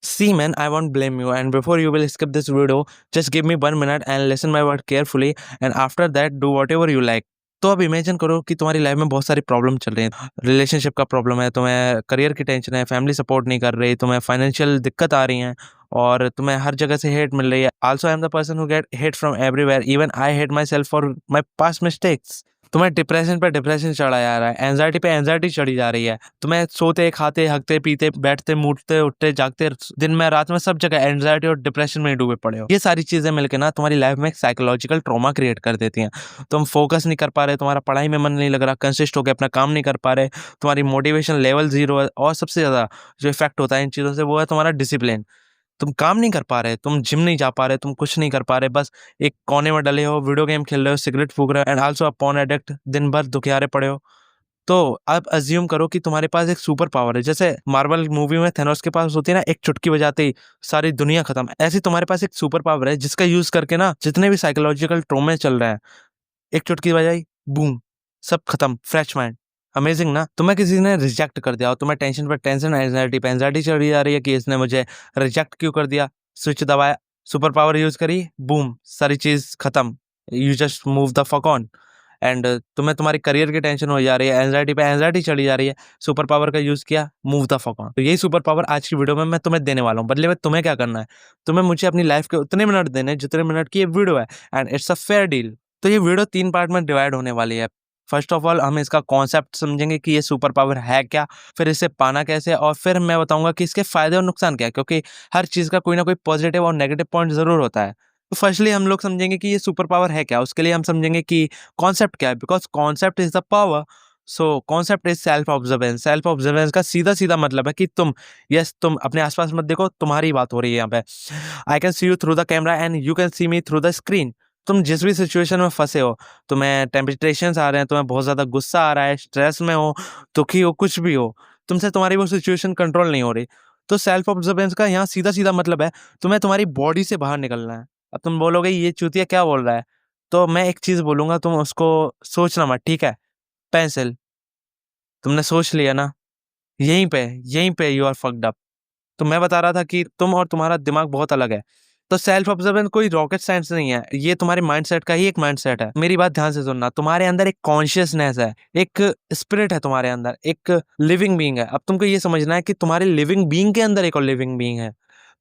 See, man, I won't blame you. And before you will skip this video, just give me 1 minute and listen my word carefully. And after that, do whatever you like. तो अब imagine करो कि तुम्हारी life में बहुत सारी problem चल रही है। रिलेशनशिप का प्रॉब्लम है, तुम्हें करियर की टेंशन है, फैमिली सपोर्ट नहीं कर रही, तुम्हें फाइनेंशियल दिक्कत आ रही है और तुम्हें हर जगह से हेट मिल रही है। Also I am the person who get hate from everywhere, even I hate my self for my past mistakes. तुम्हें डिप्रेशन पे डिप्रेशन चढ़ा जा रहा है, एंजाइटी पे एंजाइटी चढ़ी जा रही है। तुम्हें सोते खाते हगते पीते बैठते मूठते उठते जागते दिन में रात में सब जगह एंजाइटी और डिप्रेशन में डूबे पड़े हो। ये सारी चीजें मिलकर ना तुम्हारी लाइफ में एक साइकोलॉजिकल ट्रॉमा क्रिएट कर देती हैं। तुम फोकस नहीं कर पा रहे, तुम्हारा पढ़ाई में मन नहीं लग रहा, कंसिस्ट होकर अपना काम नहीं कर पा रहे, तुम्हारी मोटिवेशन लेवल 0 है। और सबसे ज्यादा जो इफेक्ट होता है इन चीजों से वो है तुम्हारा डिसिप्लिन। तुम काम नहीं कर पा रहे, तुम जिम नहीं जा पा रहे, तुम कुछ नहीं कर पा रहे, बस एक कोने में डले हो, वीडियो गेम खेल रहे हो, सिगरेट फूक रहे हो and also a porn addict, दिन भर दुखियारे पड़े हो। तो अब अज्यूम करो कि तुम्हारे पास एक सुपर पावर है, जैसे मार्वल मूवी में थेनोस के पास होती है ना, एक चुटकी बजाते ही सारी दुनिया खत्म। ऐसी तुम्हारे पास एक सुपर पावर है जिसका यूज करके ना जितने भी साइकोलॉजिकल ट्रॉमे चल रहे हैं, एक चुटकी बजाई, बूम, सब खत्म, फ्रेश माइंड। अमेजिंग ना। तुम्हें किसी ने रिजेक्ट कर दिया और तुम्हें टेंशन पर टेंशन, एंजाइटी पे एंजाइटी चढ़ी जा रही है कि इसने मुझे रिजेक्ट क्यों कर दिया। स्विच दबाया, सुपर पावर यूज करी, बूम, सारी चीज खत्म। You just move the fuck on. And तुम्हें तुम्हारी करियर की टेंशन हो जा रही है, एंजाइटी पे एंजाइटी चढ़ी जा रही है, सुपर पावर का यूज किया, मूव द फक ऑन। तो यही सुपर पावर आज की वीडियो में मैं तुम्हें देने वाला हूँ। बदले में तुम्हें क्या करना है, तुम्हें मुझे अपनी लाइफ के उतने मिनट देने जितने मिनट की ये वीडियो है, and it's a fair deal. तो ये वीडियो 3 पार्ट में डिवाइड होने वाली है। फर्स्ट ऑफ ऑल हम इसका कॉन्सेप्ट समझेंगे कि ये सुपर पावर है क्या, फिर इसे पाना कैसे, और फिर मैं बताऊंगा कि इसके फायदे और नुकसान क्या है, क्योंकि हर चीज का कोई ना कोई पॉजिटिव और नेगेटिव पॉइंट जरूर होता है। तो फर्स्टली हम लोग समझेंगे कि ये सुपर पावर है क्या, उसके लिए हम समझेंगे कि कॉन्सेप्ट क्या है, because concept is the power. So concept is self observance. Self observance का सीधा सीधा मतलब है कि तुम अपने आसपास मत देखो, तुम्हारी बात हो रही है यहाँ पे। I can see you through the camera and you can see me through the screen. तुम जिस भी सिचुएशन में फंसे हो, तुम्हें टेम्पटेशंस आ रहे हैं, तुम्हें बहुत ज्यादा गुस्सा आ रहा है, स्ट्रेस में हो, दुखी हो, कुछ भी हो, तुमसे तुम्हारी वो सिचुएशन कंट्रोल नहीं हो रही, तो सेल्फ ऑब्जर्वेंस का यहाँ सीधा सीधा मतलब है तुम्हें तुम्हारी बॉडी से बाहर निकलना है। अब तुम बोलोगे ये चूतिया क्या बोल रहा है, तो मैं एक चीज बोलूंगा, तुम उसको सोचना मत, ठीक है। पेंसिल, तुमने सोच लिया ना, यहीं पे यू आर फक्ड अप। तो मैं बता रहा था कि तुम और तुम्हारा दिमाग बहुत अलग है। तो सेल्फ ऑब्जर्वेंस कोई रॉकेट साइंस नहीं है, ये तुम्हारे माइंडसेट का ही एक माइंडसेट है। मेरी बात ध्यान से सुनना, तुम्हारे अंदर एक कॉन्शियसनेस है, एक स्पिरिट है तुम्हारे अंदर, एक लिविंग बीइंग है। अब तुमको ये समझना है कि तुम्हारे लिविंग बीइंग के अंदर एक और लिविंग बीइंग है।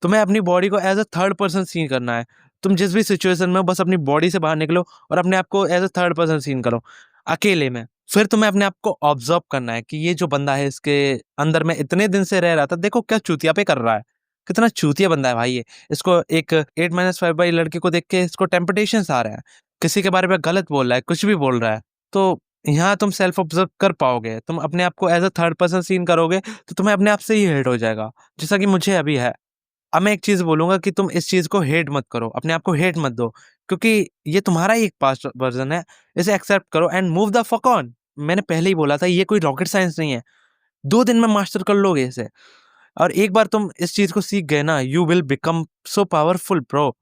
तुम्हें अपनी बॉडी को as a third person seen करना है। तुम जिस भी सिचुएशन में हो, बस अपनी बॉडी से बाहर निकलो और अपने आप को as a third person seen करो, अकेले में। फिर तुम्हें अपने आप को ऑब्जर्व करना है कि ये जो बंदा है, इसके अंदर मैं इतने दिन से रह रहा था, देखो क्या चूतिया पे कर रहा है, कितना चूतिया बंदा है भाई ये। इसको एक 8-5 लड़के को देख के इसको टेम्पटेशंस आ रहा है, किसी के बारे में गलत बोल रहा है, कुछ भी बोल रहा है। तो यहाँ तुम सेल्फ ऑब्जर्व कर पाओगे, तुम अपने आप को as a third person seen करोगे, तो तुम्हें अपने आप से ही हेट हो जाएगा, जैसा कि मुझे अभी है। अब मैं एक चीज बोलूंगा कि तुम इस चीज को हेट मत करो, अपने आप को हेट मत दो, क्योंकि ये तुम्हारा ही एक पास्ट वर्जन है। इसे एक्सेप्ट करो and move the fuck on. मैंने पहले ही बोला था, ये कोई रॉकेट साइंस नहीं है, 2 दिन में मास्टर कर लोगे इसे। और एक बार तुम इस चीज को सीख गए ना, you will become so powerful bro.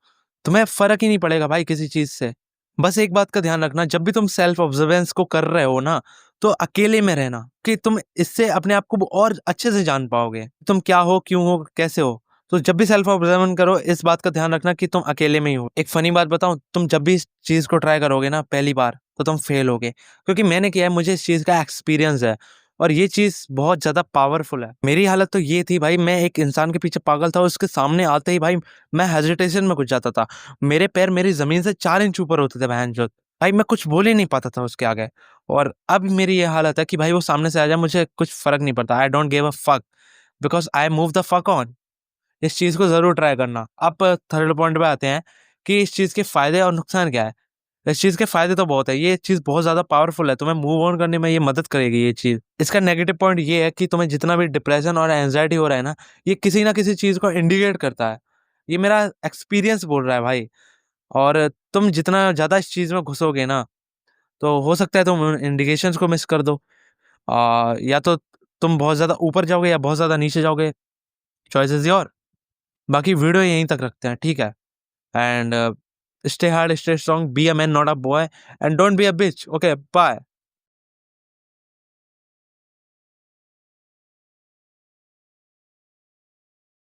तुम्हें फर्क ही नहीं पड़ेगा भाई किसी चीज से। बस एक बात का ध्यान रखना, जब भी तुम सेल्फ ऑब्जर्वेंस को कर रहे हो ना, तो अकेले में रहना, कि तुम इससे अपने आप को और अच्छे से जान पाओगे, तुम क्या हो, क्यों हो, कैसे हो। तो जब भी सेल्फ ऑब्जर्वेंस करो, इस बात का ध्यान रखना कि तुम अकेले में ही हो। एक फनी बात बताऊं, तुम जब भी इस चीज को ट्राई करोगे ना पहली बार, तो तुम फेल होगे, क्योंकि मैंने किया है, मुझे इस चीज का एक्सपीरियंस है और ये चीज बहुत ज्यादा पावरफुल है। मेरी हालत तो ये थी भाई, मैं एक इंसान के पीछे पागल था, उसके सामने आते ही भाई मैं हेजिटेशन में घुस जाता था। मेरे पैर मेरी जमीन से 4 इंच ऊपर होते थे बहनचोद। भाई मैं कुछ बोल ही नहीं पाता था उसके आगे। और अब मेरी ये हालत है कि भाई वो सामने से आ जाए, मुझे कुछ फर्क नहीं पड़ता। I don't give a fuck, because I move the fuck on. इस चीज को जरूर ट्राई करना। अब थर्ड पॉइंट पे आते हैं कि इस चीज के फायदे और नुकसान क्या है। इस चीज के फायदे तो बहुत है, ये चीज बहुत ज्यादा पावरफुल है, तुम्हें मूव ऑन करने में ये मदद करेगी ये चीज। इसका नेगेटिव पॉइंट ये है कि तुम्हें जितना भी डिप्रेशन और एंजाइटी हो रहा है ना, ये किसी ना किसी चीज को इंडिकेट करता है। ये मेरा एक्सपीरियंस बोल रहा है भाई। और तुम जितना ज्यादा इस चीज में घुसोगे ना, तो हो सकता है तुम इंडिकेशंस को मिस कर दो। या तो तुम बहुत ज्यादा ऊपर जाओगे या बहुत ज्यादा नीचे जाओगे, चॉइस इज योर। बाकी वीडियो यहीं तक रखते हैं, ठीक है। And stay hard, stay strong, be a man, not a boy, and don't be a bitch. Okay, bye.